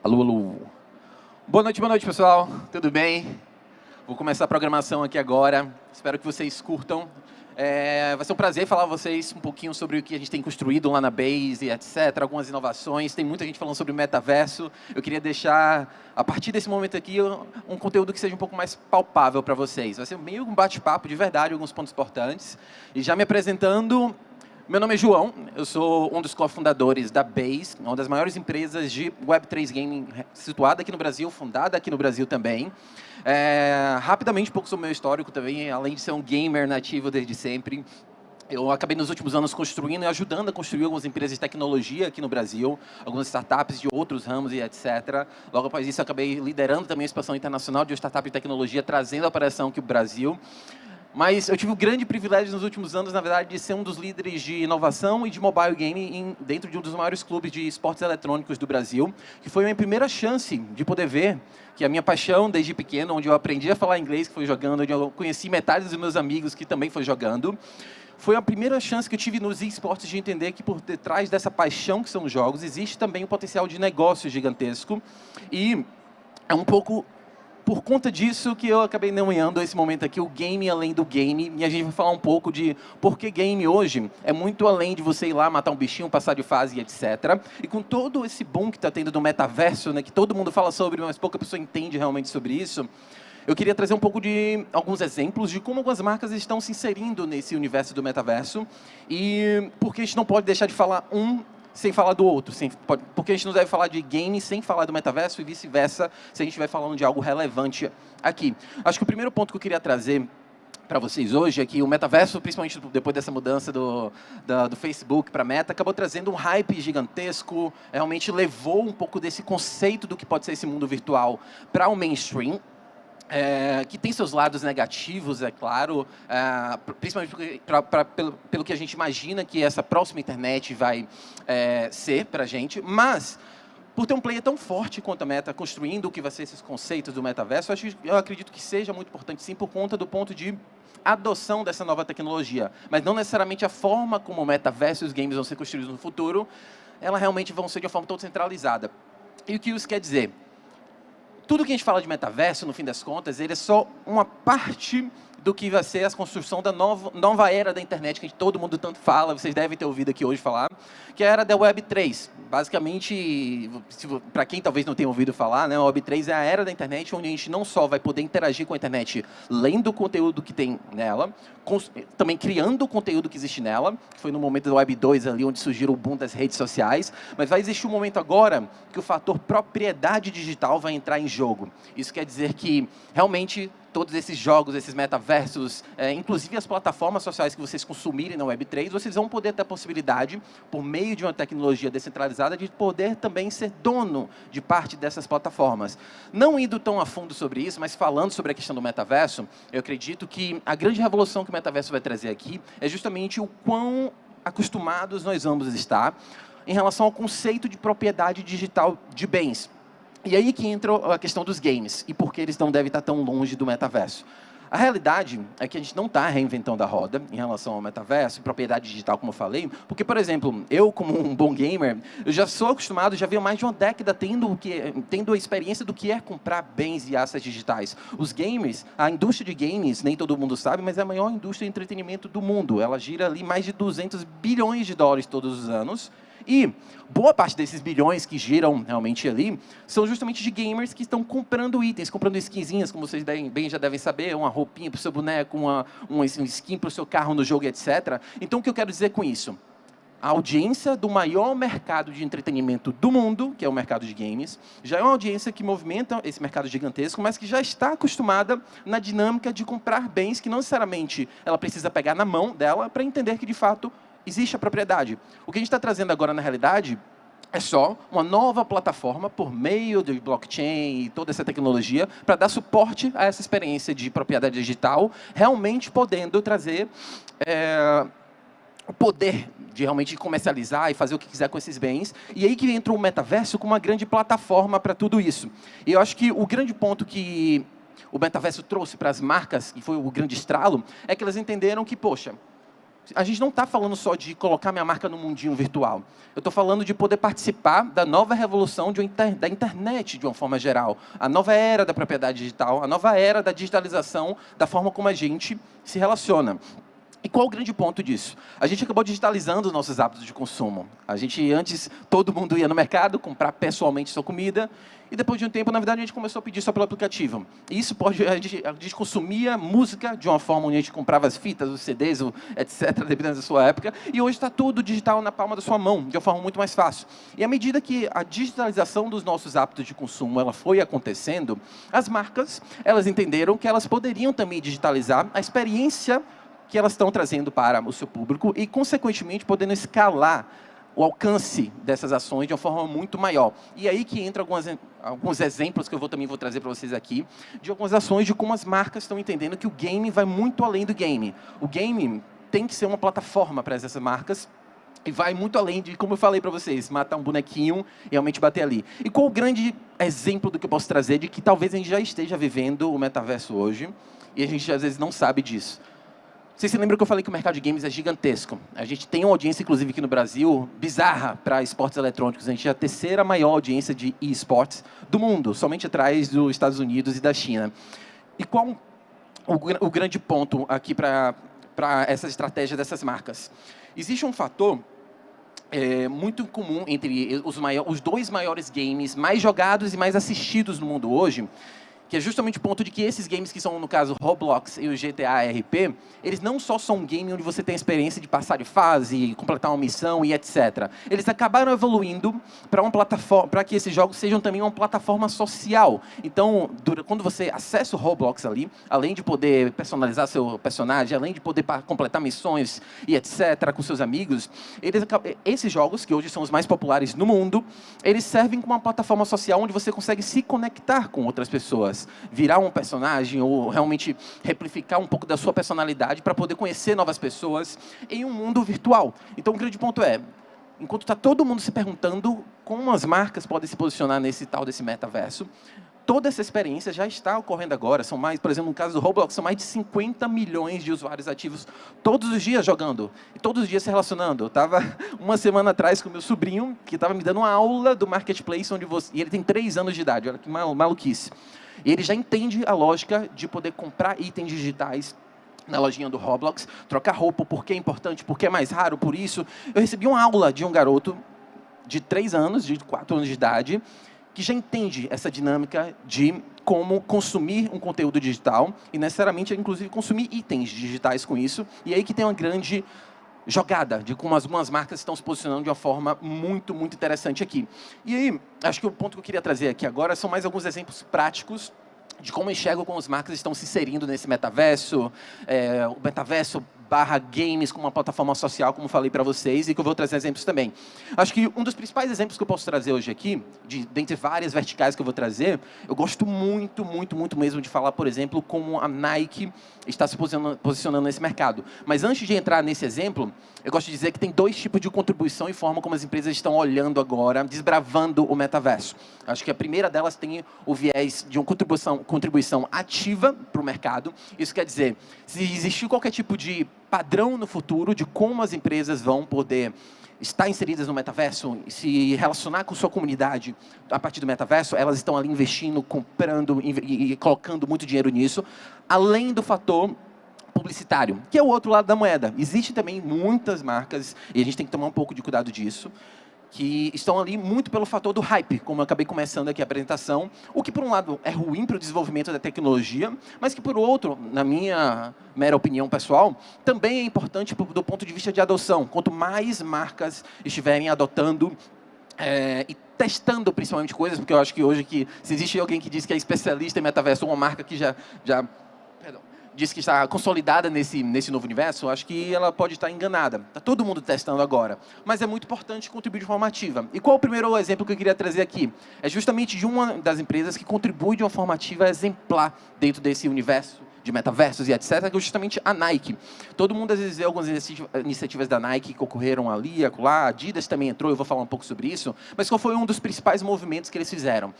Alô, alô. Boa noite, pessoal. Tudo bem? Vou começar a programação aqui agora. Espero que vocês curtam. Vai ser um prazer falar com vocês um pouquinho sobre o que a gente tem construído lá na Base, etc. Algumas inovações. Tem muita gente falando sobre o metaverso. Eu queria deixar, a partir desse momento aqui, um conteúdo que seja um pouco mais palpável para vocês. Vai ser meio um bate-papo de verdade, alguns pontos importantes. E já me apresentando... Meu nome é João, eu sou um dos cofundadores da Base, uma das maiores empresas de Web3 Gaming situada aqui no Brasil, fundada aqui no Brasil também. Rapidamente, um pouco sobre o meu histórico também, além de ser um gamer nativo desde sempre. Eu acabei nos últimos anos construindo e ajudando a construir algumas empresas de tecnologia aqui no Brasil, algumas startups de outros ramos e etc. Logo após isso, eu acabei liderando também a expansão internacional de startup de tecnologia, trazendo a operação aqui para o Brasil. Mas eu tive o grande privilégio nos últimos anos, na verdade, de ser um dos líderes de inovação e de mobile gaming dentro de um dos maiores clubes de esportes eletrônicos do Brasil, que foi a minha primeira chance de poder ver que a minha paixão desde pequeno, onde eu aprendi a falar inglês, que foi jogando, onde eu conheci metade dos meus amigos, que também foi jogando, foi a primeira chance que eu tive nos esportes de entender que por detrás dessa paixão que são os jogos, existe também um potencial de negócio gigantesco. E é um pouco... por conta disso que eu acabei nomeando esse momento aqui, o game além do game, e a gente vai falar um pouco de por que game hoje é muito além de você ir lá, matar um bichinho, passar de fase, etc. E com todo esse boom que está tendo do metaverso, né, que todo mundo fala sobre, mas pouca pessoa entende realmente sobre isso, eu queria trazer um pouco de alguns exemplos de como algumas marcas estão se inserindo nesse universo do metaverso e porque a gente não pode deixar de falar sem falar do outro, porque a gente não deve falar de game sem falar do metaverso e vice-versa, se a gente estiver falando de algo relevante aqui. Acho que o primeiro ponto que eu queria trazer para vocês hoje é que o metaverso, principalmente depois dessa mudança do Facebook para Meta, acabou trazendo um hype gigantesco, realmente levou um pouco desse conceito do que pode ser esse mundo virtual para o mainstream. Que tem seus lados negativos, é claro, principalmente pelo que a gente imagina que essa próxima internet vai ser para a gente, mas por ter um player tão forte quanto a Meta, construindo o que vai ser esses conceitos do metaverso, eu acredito que seja muito importante sim, por conta do ponto de adoção dessa nova tecnologia, mas não necessariamente a forma como o metaverso e os games vão ser construídos no futuro, elas realmente vão ser de uma forma toda centralizada. E o que isso quer dizer? Tudo que a gente fala de metaverso, no fim das contas, ele é só uma parte do que vai ser a construção da nova era da internet, que todo mundo tanto fala, vocês devem ter ouvido aqui hoje falar, que é a era da Web3. Basicamente, para quem talvez não tenha ouvido falar, né, a Web3 é a era da internet onde a gente não só vai poder interagir com a internet lendo o conteúdo que tem nela, também criando o conteúdo que existe nela, que foi no momento da Web 2 ali, onde surgiu o boom das redes sociais, mas vai existir um momento agora que o fator propriedade digital vai entrar em jogo. Isso quer dizer que, realmente, todos esses jogos, esses metaversos, inclusive as plataformas sociais que vocês consumirem na Web3, vocês vão poder ter a possibilidade, por meio de uma tecnologia descentralizada, de poder também ser dono de parte dessas plataformas. Não indo tão a fundo sobre isso, mas falando sobre a questão do metaverso, eu acredito que a grande revolução que o metaverso vai trazer aqui é justamente o quão acostumados nós vamos estar em relação ao conceito de propriedade digital de bens. E aí que entra a questão dos games, e por que eles não devem estar tão longe do metaverso. A realidade é que a gente não está reinventando a roda em relação ao metaverso, propriedade digital, como eu falei, porque, por exemplo, eu, como um bom gamer, eu já sou acostumado, já venho mais de uma década tendo a experiência do que é comprar bens e assets digitais. Os gamers, a indústria de games, nem todo mundo sabe, mas é a maior indústria de entretenimento do mundo. Ela gira ali mais de 200 bilhões de dólares todos os anos, e boa parte desses bilhões que giram realmente ali são justamente de gamers que estão comprando itens, comprando skinzinhas, como vocês bem já devem saber, uma roupinha para o seu boneco, um skin para o seu carro no jogo, etc. Então, o que eu quero dizer com isso? A audiência do maior mercado de entretenimento do mundo, que é o mercado de games, já é uma audiência que movimenta esse mercado gigantesco, mas que já está acostumada na dinâmica de comprar bens que não necessariamente ela precisa pegar na mão dela para entender que, de fato, existe a propriedade. O que a gente está trazendo agora, na realidade, é só uma nova plataforma por meio de blockchain e toda essa tecnologia para dar suporte a essa experiência de propriedade digital, realmente podendo trazer o poder de realmente comercializar e fazer o que quiser com esses bens. E aí que entra o metaverso como uma grande plataforma para tudo isso. E eu acho que o grande ponto que o metaverso trouxe para as marcas, e foi o grande estralo, é que elas entenderam que, poxa, a gente não está falando só de colocar minha marca no mundinho virtual. Eu estou falando de poder participar da nova revolução da internet, de uma forma geral. A nova era da propriedade digital, a nova era da digitalização, da forma como a gente se relaciona. E qual o grande ponto disso? A gente acabou digitalizando os nossos hábitos de consumo. A gente, antes, todo mundo ia no mercado comprar pessoalmente sua comida, e depois de um tempo, na verdade, a gente começou a pedir só pelo aplicativo. E isso a gente consumia música de uma forma onde a gente comprava as fitas, os CDs, etc., dependendo da sua época, e hoje está tudo digital na palma da sua mão, de uma forma muito mais fácil. E à medida que a digitalização dos nossos hábitos de consumo ela foi acontecendo, as marcas elas entenderam que elas poderiam também digitalizar a experiência que elas estão trazendo para o seu público e, consequentemente, podendo escalar o alcance dessas ações de uma forma muito maior. E aí que entra alguns exemplos que eu também vou trazer para vocês aqui, de algumas ações de como as marcas estão entendendo que o game vai muito além do game. O game tem que ser uma plataforma para essas marcas e vai muito além de, como eu falei para vocês, matar um bonequinho e realmente bater ali. E qual o grande exemplo do que eu posso trazer de que talvez a gente já esteja vivendo o metaverso hoje e a gente às vezes não sabe disso? Vocês se lembram que eu falei que o mercado de games é gigantesco? A gente tem uma audiência, inclusive, aqui no Brasil, bizarra para esportes eletrônicos. A gente é a terceira maior audiência de esportes do mundo, somente atrás dos Estados Unidos e da China. E qual o grande ponto aqui para essa estratégia dessas marcas? Existe um fator muito comum entre os dois maiores games mais jogados e mais assistidos no mundo hoje, que é justamente o ponto de que esses games que são, no caso, Roblox e o GTA RP, eles não só são um game onde você tem a experiência de passar de fase, completar uma missão e etc. Eles acabaram evoluindo para uma plataforma, para que esses jogos sejam também uma plataforma social. Então, quando você acessa o Roblox ali, além de poder personalizar seu personagem, além de poder completar missões e etc. com seus amigos, esses jogos, que hoje são os mais populares no mundo, eles servem como uma plataforma social onde você consegue se conectar com outras pessoas, virar um personagem ou realmente replicar um pouco da sua personalidade para poder conhecer novas pessoas em um mundo virtual. Então, o grande ponto é, enquanto está todo mundo se perguntando como as marcas podem se posicionar desse metaverso, toda essa experiência já está ocorrendo agora. São mais, por exemplo, no caso do Roblox, são mais de 50 milhões de usuários ativos todos os dias jogando e todos os dias se relacionando. Eu estava uma semana atrás com meu sobrinho, que estava me dando uma aula do Marketplace, e ele tem 3 anos de idade, olha que maluquice. E ele já entende a lógica de poder comprar itens digitais na lojinha do Roblox, trocar roupa, por que é importante, por que é mais raro, por isso. Eu recebi uma aula de um garoto de 3 anos, de 4 anos de idade, que já entende essa dinâmica de como consumir um conteúdo digital e, necessariamente, inclusive, consumir itens digitais com isso. E aí que tem uma grande jogada de como algumas marcas estão se posicionando de uma forma muito, muito interessante aqui. E aí, acho que o ponto que eu queria trazer aqui agora são mais alguns exemplos práticos de como eu enxergo como as marcas estão se inserindo nesse metaverso, o metaverso / games como uma plataforma social, como falei para vocês, e que eu vou trazer exemplos também. Acho que um dos principais exemplos que eu posso trazer hoje aqui, dentre várias verticais que eu vou trazer, eu gosto muito, muito, muito mesmo de falar, por exemplo, como a Nike está se posicionando nesse mercado. Mas antes de entrar nesse exemplo, eu gosto de dizer que tem 2 tipos de contribuição e forma como as empresas estão olhando agora, desbravando o metaverso. Acho que a primeira delas tem o viés de uma contribuição ativa para o mercado. Isso quer dizer, se existir qualquer tipo de padrão no futuro de como as empresas vão poder estar inseridas no metaverso, se relacionar com sua comunidade a partir do metaverso, elas estão ali investindo, comprando e colocando muito dinheiro nisso, além do fator publicitário, que é o outro lado da moeda. Existem também muitas marcas, e a gente tem que tomar um pouco de cuidado disso, que estão ali muito pelo fator do hype, como eu acabei começando aqui a apresentação, o que, por um lado, é ruim para o desenvolvimento da tecnologia, mas que, por outro, na minha mera opinião pessoal, também é importante do ponto de vista de adoção. Quanto mais marcas estiverem adotando e testando, principalmente, coisas, porque eu acho que hoje, se existe alguém que diz que é especialista em metaverso, uma marca que já diz que está consolidada nesse novo universo, acho que ela pode estar enganada. Está todo mundo testando agora. Mas é muito importante contribuir de forma ativa. E qual o primeiro exemplo que eu queria trazer aqui? É justamente de uma das empresas que contribui de uma forma ativa exemplar dentro desse universo de metaversos e etc., que é justamente a Nike. Todo mundo, às vezes, vê algumas iniciativas da Nike que ocorreram ali, acolá, a Adidas também entrou, eu vou falar um pouco sobre isso, mas qual foi um dos principais movimentos que eles fizeram?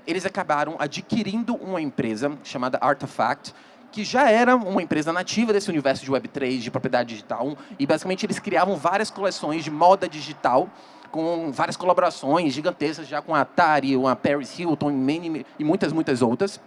Eles acabaram adquirindo uma empresa chamada Artifact, que já era uma empresa nativa desse universo de Web3, de propriedade digital, e basicamente eles criavam várias coleções de moda digital, com várias colaborações gigantescas, já com a Atari, a Paris Hilton e muitas outras.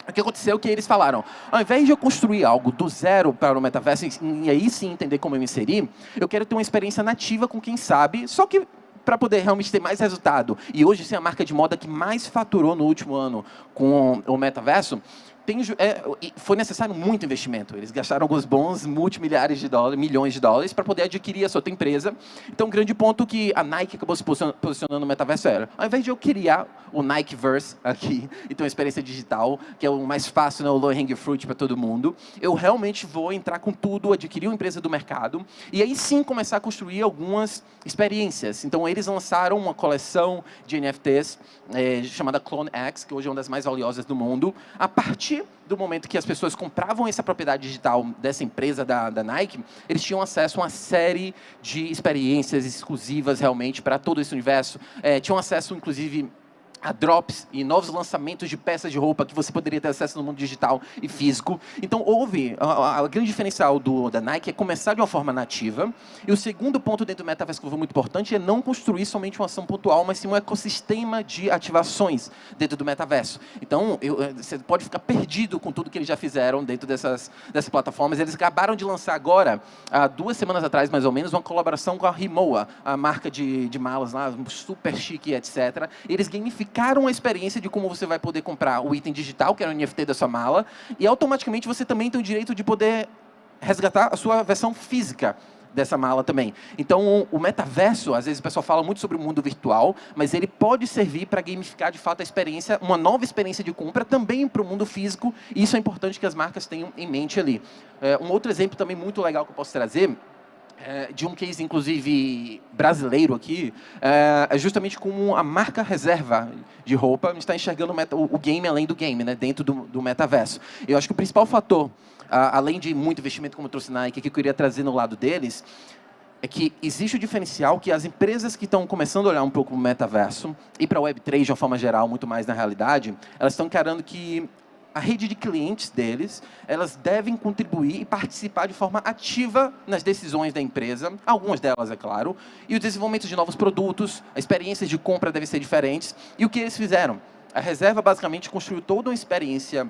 O que aconteceu é que eles falaram, ao invés de eu construir algo do zero para o metaverso e aí sim entender como eu me inserir, eu quero ter uma experiência nativa com quem sabe, só que para poder realmente ter mais resultado. E hoje, sim, a marca de moda que mais faturou no último ano com o metaverso, foi necessário muito investimento. Eles gastaram alguns bons multimilhares de dólares, milhões de dólares, para poder adquirir a sua outra empresa. Então, um grande ponto que a Nike acabou se posicionando no metaverso era, ao invés de eu criar o Nikeverse aqui, e ter uma experiência digital, que é o mais fácil, né, o low hanging fruit para todo mundo, eu realmente vou entrar com tudo, adquirir uma empresa do mercado, e aí sim começar a construir algumas experiências. Então, eles lançaram uma coleção de NFTs chamada Clone X, que hoje é uma das mais valiosas do mundo, a partir do momento que as pessoas compravam essa propriedade digital dessa empresa da Nike, eles tinham acesso a uma série de experiências exclusivas realmente para todo esse universo. Tinham acesso, inclusive, a drops e novos lançamentos de peças de roupa que você poderia ter acesso no mundo digital e físico. Então, houve... A grande diferencial da Nike é começar de uma forma nativa. E o segundo ponto dentro do metaverso que foi muito importante é não construir somente uma ação pontual, mas sim um ecossistema de ativações dentro do metaverso. Então, você pode ficar perdido com tudo que eles já fizeram dentro dessas plataformas. Eles acabaram de lançar agora, há 2 semanas atrás, mais ou menos, uma colaboração com a Rimowa, a marca de malas lá, super chique, etc. Eles gamificaram a experiência de como você vai poder comprar o item digital, que era o NFT da sua mala, e automaticamente você também tem o direito de poder resgatar a sua versão física dessa mala também. Então, o metaverso, às vezes o pessoal fala muito sobre o mundo virtual, mas ele pode servir para gamificar de fato a experiência, uma nova experiência de compra também para o mundo físico, e isso é importante que as marcas tenham em mente ali. Um outro exemplo também muito legal que eu posso trazer, de um case, inclusive, brasileiro aqui, é justamente como a marca reserva de roupa está enxergando o game além do game, né, dentro do metaverso. Eu acho que o principal fator, além de muito investimento, como eu trouxe na Nike, que eu queria trazer no lado deles, é que existe o diferencial que as empresas que estão começando a olhar um pouco para o metaverso e para a Web3 de uma forma geral, muito mais na realidade, elas estão encarando que a rede de clientes deles, elas devem contribuir e participar de forma ativa nas decisões da empresa, algumas delas, é claro, e o desenvolvimento de novos produtos, as experiências de compra devem ser diferentes. E o que eles fizeram? A Reserva, basicamente, construiu toda uma experiência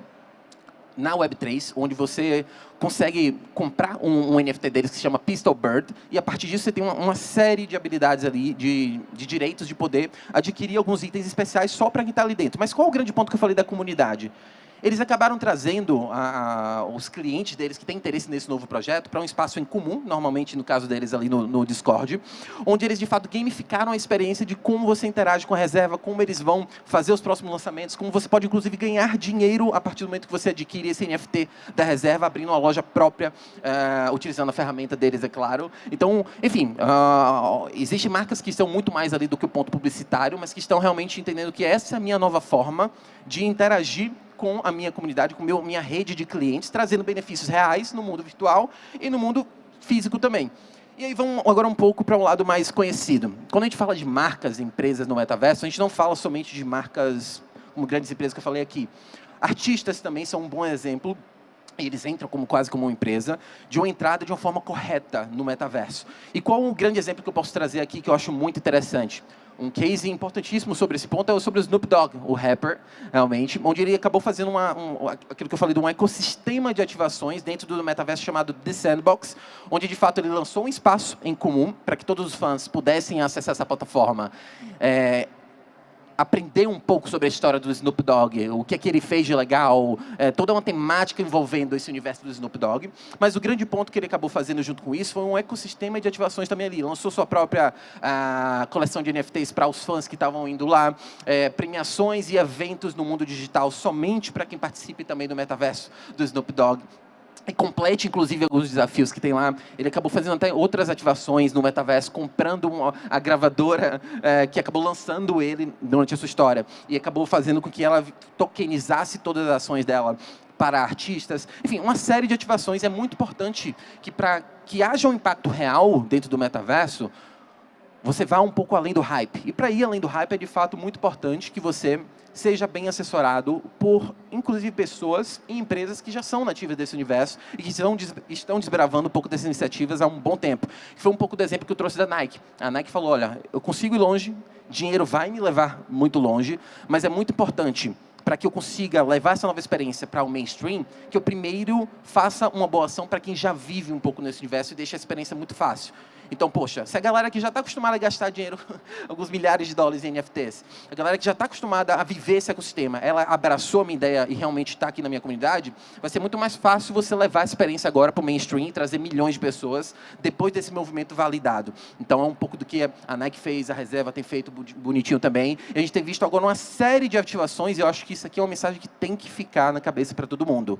na Web3, onde você consegue comprar um NFT deles que se chama Pistol Bird, e a partir disso você tem uma série de habilidades ali, de direitos de poder adquirir alguns itens especiais só para quem está ali dentro. Mas qual é o grande ponto que eu falei da comunidade? Eles acabaram trazendo os clientes deles que têm interesse nesse novo projeto para um espaço em comum, normalmente no caso deles ali no Discord, onde eles de fato gamificaram a experiência de como você interage com a reserva, como eles vão fazer os próximos lançamentos, como você pode inclusive ganhar dinheiro a partir do momento que você adquire esse NFT da reserva, abrindo uma loja própria, utilizando a ferramenta deles, é claro. Então, enfim, existem marcas que estão muito mais ali do que o ponto publicitário, mas que estão realmente entendendo que essa é a minha nova forma de interagir com a minha comunidade, com minha rede de clientes, trazendo benefícios reais no mundo virtual e no mundo físico também. E aí vamos agora um pouco para um lado mais conhecido. Quando a gente fala de marcas, empresas no metaverso, a gente não fala somente de marcas como grandes empresas que eu falei aqui. Artistas também são um bom exemplo. Eles entram quase como uma empresa, de uma entrada de uma forma correta no metaverso. E qual o grande exemplo que eu posso trazer aqui, que eu acho muito interessante? Um case importantíssimo sobre esse ponto é sobre o Snoop Dogg, o rapper, realmente, onde ele acabou fazendo aquilo que eu falei de um ecossistema de ativações dentro do metaverso chamado The Sandbox, onde, de fato, ele lançou um espaço em comum para que todos os fãs pudessem acessar essa plataforma, aprender um pouco sobre a história do Snoop Dogg, o que é que ele fez de legal, toda uma temática envolvendo esse universo do Snoop Dogg. Mas o grande ponto que ele acabou fazendo junto com isso foi um ecossistema de ativações também ali. Lançou sua própria coleção de NFTs para os fãs que estavam indo lá, premiações e eventos no mundo digital somente para quem participe também do metaverso do Snoop Dogg. E complete, inclusive, alguns desafios que tem lá. Ele acabou fazendo até outras ativações no metaverso, comprando a gravadora que acabou lançando ele durante a sua história. E acabou fazendo com que ela tokenizasse todas as ações dela para artistas. Enfim, uma série de ativações. É muito importante que, para que haja um impacto real dentro do metaverso, você vá um pouco além do hype. E para ir além do hype é de fato muito importante que você seja bem assessorado por, inclusive, pessoas e empresas que já são nativas desse universo e que estão desbravando um pouco dessas iniciativas há um bom tempo. Foi um pouco do exemplo que eu trouxe da Nike. A Nike falou, olha, eu consigo ir longe, dinheiro vai me levar muito longe, mas é muito importante para que eu consiga levar essa nova experiência para o mainstream, que eu primeiro faça uma boa ação para quem já vive um pouco nesse universo e deixe a experiência muito fácil. Então, poxa, se a galera que já está acostumada a gastar dinheiro, alguns milhares de dólares em NFTs, a galera que já está acostumada a viver esse ecossistema, ela abraçou a minha ideia e realmente está aqui na minha comunidade, vai ser muito mais fácil você levar a experiência agora para o mainstream e trazer milhões de pessoas depois desse movimento validado. Então, é um pouco do que a Nike fez, a Reserva tem feito bonitinho também. E a gente tem visto agora uma série de ativações e eu acho que isso aqui é uma mensagem que tem que ficar na cabeça para todo mundo.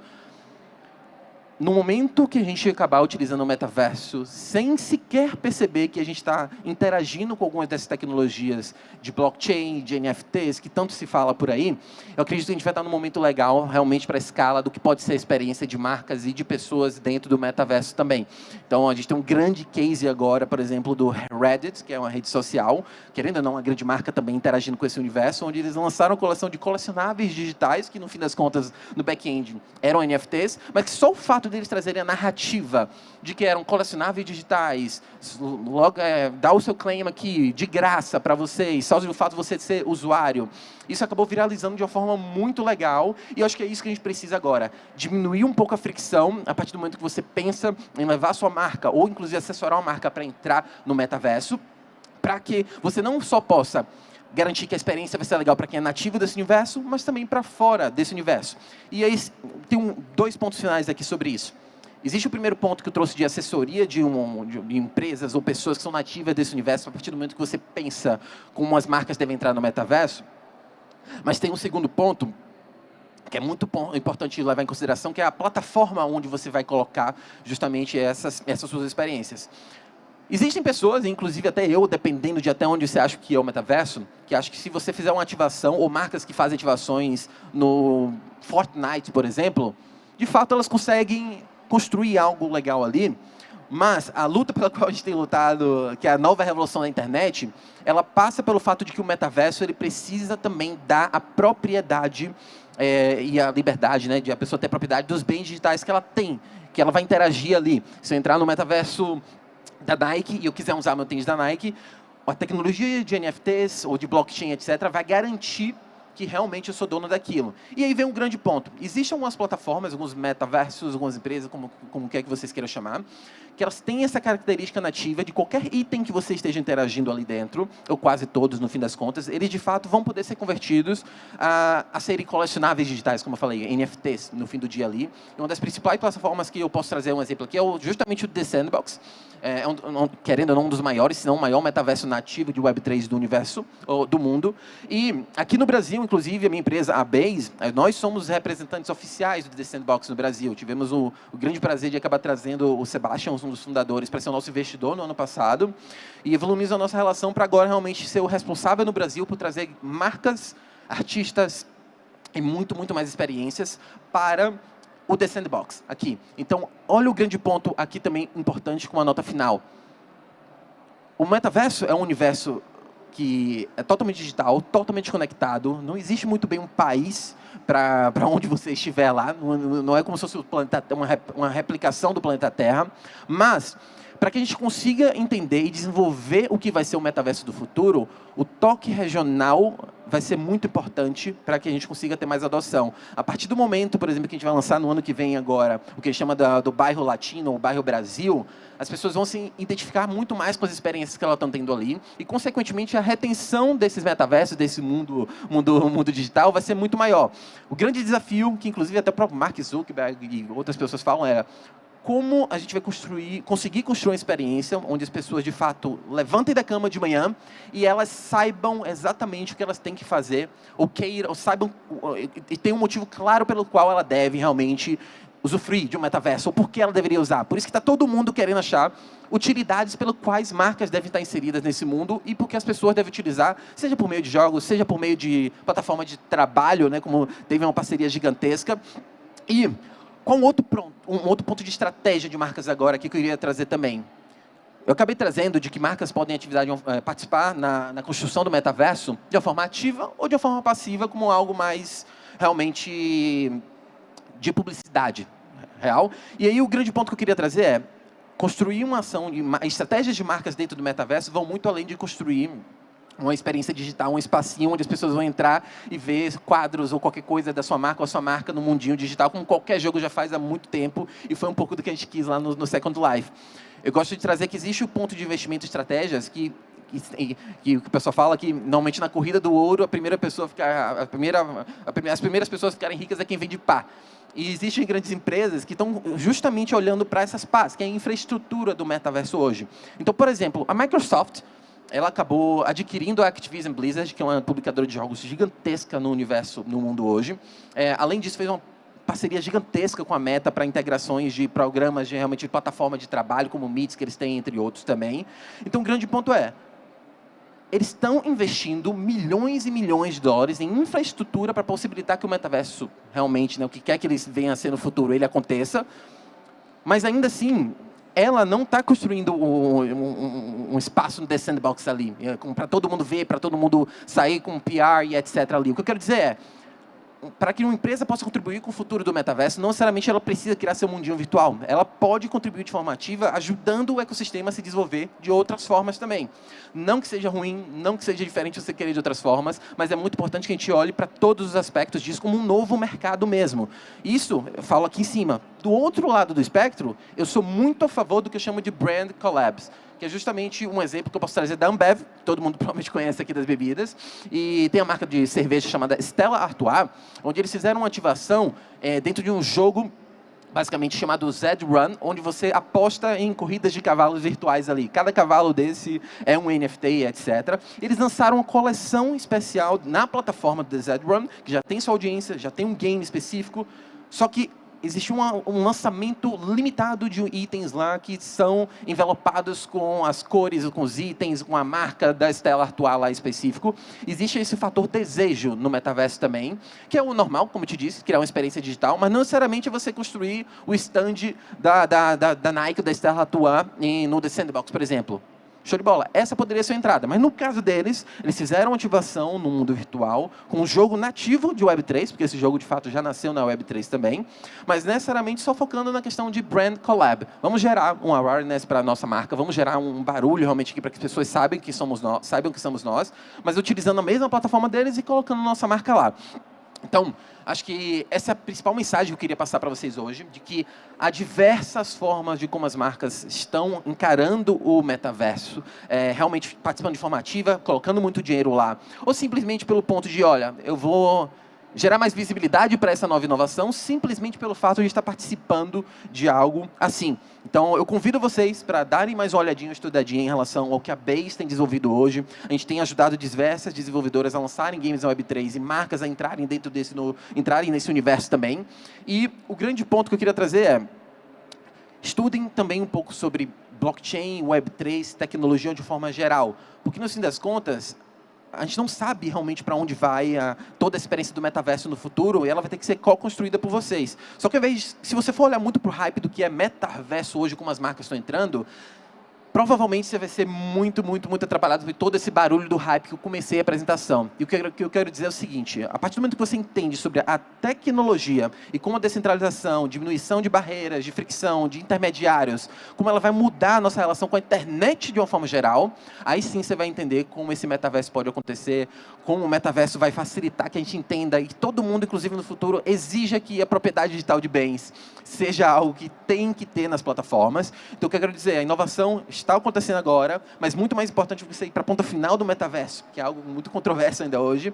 No momento que a gente acabar utilizando o metaverso, sem sequer perceber que a gente está interagindo com algumas dessas tecnologias de blockchain, de NFTs, que tanto se fala por aí, eu acredito que a gente vai estar num momento legal, realmente, para a escala do que pode ser a experiência de marcas e de pessoas dentro do metaverso também. Então, a gente tem um grande case agora, por exemplo, do Reddit, que é uma rede social, querendo ou não, uma grande marca também interagindo com esse universo, onde eles lançaram uma coleção de colecionáveis digitais, que, no fim das contas, no back-end, eram NFTs, mas que só o fato deles trazerem a narrativa de que eram colecionáveis digitais, logo, dá o seu claim aqui, de graça para vocês, só o fato de você ser usuário. Isso acabou viralizando de uma forma muito legal, e eu acho que é isso que a gente precisa agora. Diminuir um pouco a fricção, a partir do momento que você pensa em levar a sua marca, ou inclusive assessorar uma marca para entrar no metaverso, para que você não só possa garantir que a experiência vai ser legal para quem é nativo desse universo, mas também para fora desse universo. E aí, tem dois pontos finais aqui sobre isso. Existe o primeiro ponto que eu trouxe de assessoria de empresas ou pessoas que são nativas desse universo, a partir do momento que você pensa como as marcas devem entrar no metaverso. Mas tem um segundo ponto, que é muito importante levar em consideração, que é a plataforma onde você vai colocar justamente essas suas experiências. Existem pessoas, inclusive até eu, dependendo de até onde você acha que é o metaverso, que acho que se você fizer uma ativação, ou marcas que fazem ativações no Fortnite, por exemplo, de fato elas conseguem construir algo legal ali, mas a luta pela qual a gente tem lutado, que é a nova revolução da internet, ela passa pelo fato de que o metaverso ele precisa também dar a propriedade e a liberdade, né, de a pessoa ter a propriedade dos bens digitais que ela tem, que ela vai interagir ali. Se eu entrar no metaverso da Nike e eu quiser usar meu tênis da Nike, a tecnologia de NFTs ou de blockchain, etc., vai garantir que realmente eu sou dono daquilo. E aí vem um grande ponto. Existem algumas plataformas, alguns metaversos, algumas empresas, como quer que vocês queiram chamar, que elas têm essa característica nativa de qualquer item que você esteja interagindo ali dentro, ou quase todos, no fim das contas, eles de fato vão poder ser convertidos a serem colecionáveis digitais, como eu falei, NFTs, no fim do dia ali. E uma das principais plataformas que eu posso trazer um exemplo aqui é justamente o The Sandbox, querendo ou não, um dos maiores, se não o maior metaverso nativo de Web3 do universo, ou do mundo. E aqui no Brasil, inclusive, a minha empresa, a Base, nós somos representantes oficiais do The Sandbox no Brasil. Tivemos o grande prazer de acabar trazendo o Sebastian, um dos fundadores, para ser o nosso investidor no ano passado. E evoluímos a nossa relação para agora realmente ser o responsável no Brasil por trazer marcas, artistas e muito mais experiências para o The Sandbox aqui. Então, olha o grande ponto aqui também importante com uma nota final. O metaverso é um universo que é totalmente digital, totalmente conectado. Não existe muito bem um país para onde você estiver lá. Não é como se fosse o planeta, uma replicação do planeta Terra. Mas, para que a gente consiga entender e desenvolver o que vai ser o metaverso do futuro, o toque regional vai ser muito importante para que a gente consiga ter mais adoção. A partir do momento, por exemplo, que a gente vai lançar no ano que vem agora, o que a gente chama do bairro latino, ou bairro Brasil, as pessoas vão se identificar muito mais com as experiências que elas estão tendo ali e, consequentemente, a retenção desses metaversos, desse mundo digital, vai ser muito maior. O grande desafio, que inclusive até o próprio Mark Zuckerberg e outras pessoas falam, era como a gente vai conseguir construir uma experiência onde as pessoas, de fato, levantem da cama de manhã e elas saibam exatamente o que elas têm que fazer, ou saibam, e tem um motivo claro pelo qual ela deve realmente usufruir de um metaverso, ou por que ela deveria usar. Por isso que está todo mundo querendo achar utilidades pelas quais marcas devem estar inseridas nesse mundo e porque as pessoas devem utilizar, seja por meio de jogos, seja por meio de plataforma de trabalho, né, como teve uma parceria gigantesca. E com um outro ponto de estratégia de marcas agora aqui que eu queria trazer também. eu acabei trazendo de que marcas podem participar na construção do metaverso de uma forma ativa ou de uma forma passiva, como algo mais realmente de publicidade real. E aí o grande ponto que eu queria trazer é construir uma ação, estratégias de marcas dentro do metaverso vão muito além de construir uma experiência digital, um espacinho onde as pessoas vão entrar e ver quadros ou qualquer coisa da sua marca ou a sua marca no mundinho digital, como qualquer jogo já faz há muito tempo, e foi um pouco do que a gente quis lá no Second Life. Eu gosto de trazer que existe o ponto de investimento e estratégias que o pessoal fala que, normalmente, na corrida do ouro, as primeiras pessoas a ficarem ricas é quem vende pá. E existem grandes empresas que estão justamente olhando para essas pás, que é a infraestrutura do metaverso hoje. Então, por exemplo, a Microsoft, ela acabou adquirindo a Activision Blizzard, que é uma publicadora de jogos gigantesca no universo, no mundo hoje. Além disso, fez uma parceria gigantesca com a Meta para integrações de programas de plataforma de trabalho, como o Meets, que eles têm, entre outros também. Então, o grande ponto é, eles estão investindo milhões e milhões de dólares em infraestrutura para possibilitar que o metaverso realmente, o que quer que ele venha a ser no futuro, ele aconteça. Mas, ainda assim, ela não está construindo um espaço no The Sandbox ali, para todo mundo ver, para todo mundo sair com PR e etc. ali. O que eu quero dizer é, para que uma empresa possa contribuir com o futuro do metaverso, não necessariamente ela precisa criar seu mundinho virtual. Ela pode contribuir de forma ativa, ajudando o ecossistema a se desenvolver de outras formas também. Não que seja ruim, não que seja diferente você querer de outras formas, mas é muito importante que a gente olhe para todos os aspectos disso como um novo mercado mesmo. Isso, eu falo aqui em cima. Do outro lado do espectro, eu sou muito a favor do que eu chamo de brand collabs, que é justamente um exemplo que eu posso trazer da Ambev, que todo mundo provavelmente conhece aqui das bebidas, e tem a marca de cerveja chamada Stella Artois, onde eles fizeram uma ativação dentro de um jogo basicamente chamado Zed Run, onde você aposta em corridas de cavalos virtuais ali. Cada cavalo desse é um NFT, etc. Eles lançaram uma coleção especial na plataforma do Zed Run, que já tem sua audiência, já tem um game específico, só que existe um lançamento limitado de itens lá que são envelopados com as cores, com os itens, com a marca da Stella Artois lá específico. Existe esse fator desejo no metaverso também, que é o normal, como eu te disse, criar uma experiência digital, mas não necessariamente você construir o stand da Nike, da Stella Artois no The Sandbox, por exemplo. Show de bola. Essa poderia ser a entrada. Mas no caso deles, eles fizeram ativação no mundo virtual com um jogo nativo de Web3, porque esse jogo, de fato, já nasceu na Web3 também, mas necessariamente só focando na questão de brand collab. Vamos gerar um awareness para a nossa marca, vamos gerar um barulho realmente aqui para que as pessoas saibam que somos nós, mas utilizando a mesma plataforma deles e colocando nossa marca lá. Então, acho que essa é a principal mensagem que eu queria passar para vocês hoje, de que há diversas formas de como as marcas estão encarando o metaverso, realmente participando de forma ativa, colocando muito dinheiro lá, ou simplesmente pelo ponto de, olha, eu vou gerar mais visibilidade para essa nova inovação, simplesmente pelo fato de estar participando de algo assim. Então, eu convido vocês para darem mais uma olhadinha, uma estudadinha em relação ao que a Base tem desenvolvido hoje. A gente tem ajudado diversas desenvolvedoras a lançarem games na Web3 e marcas a entrarem entrarem nesse universo também. E o grande ponto que eu queria trazer é, estudem também um pouco sobre blockchain, Web3, tecnologia de forma geral. Porque, no fim das contas, a gente não sabe realmente para onde vai toda a experiência do metaverso no futuro, e ela vai ter que ser co-construída por vocês. Só que, ao invés se você for olhar muito para o hype do que é metaverso hoje, como as marcas estão entrando, provavelmente você vai ser muito atrapalhado por todo esse barulho do hype que eu comecei a apresentação. E o que eu quero dizer é o seguinte, a partir do momento que você entende sobre a tecnologia e como a descentralização, diminuição de barreiras, de fricção, de intermediários, como ela vai mudar a nossa relação com a internet de uma forma geral, aí sim você vai entender como esse metaverso pode acontecer, como o metaverso vai facilitar que a gente entenda e que todo mundo, inclusive no futuro, exija que a propriedade digital de bens seja algo que tem que ter nas plataformas. Então, o que eu quero dizer, a inovação está acontecendo agora, mas muito mais importante do que você ir para a ponta final do metaverso, que é algo muito controverso ainda hoje,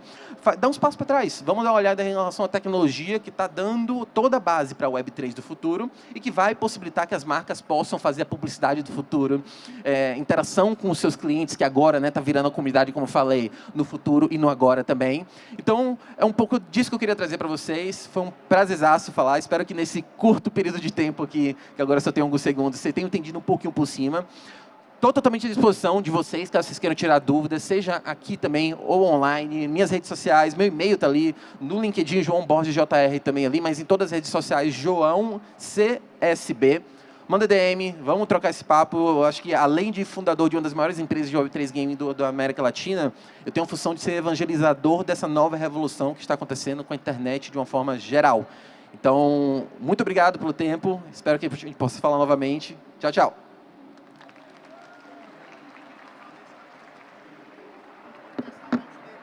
dá uns passos para trás. Vamos dar uma olhada em relação à tecnologia que está dando toda a base para a Web3 do futuro e que vai possibilitar que as marcas possam fazer a publicidade do futuro, interação com os seus clientes, que agora está virando a comunidade, como eu falei, no futuro e no agora também. Então, é um pouco disso que eu queria trazer para vocês. Foi um prazerzaço falar. Espero que nesse curto período de tempo aqui, que agora só tem alguns segundos, você tenha entendido um pouquinho por cima. Estou totalmente à disposição de vocês, caso vocês queiram tirar dúvidas, seja aqui também ou online, minhas redes sociais, meu e-mail está ali, no LinkedIn, João Borges JR também ali, mas em todas as redes sociais, João CSB. manda DM, vamos trocar esse papo. Eu acho que, além de fundador de uma das maiores empresas de Web3 Game da América Latina, eu tenho a função de ser evangelizador dessa nova revolução que está acontecendo com a internet de uma forma geral. Então, muito obrigado pelo tempo. Espero que a gente possa falar novamente. Tchau, tchau.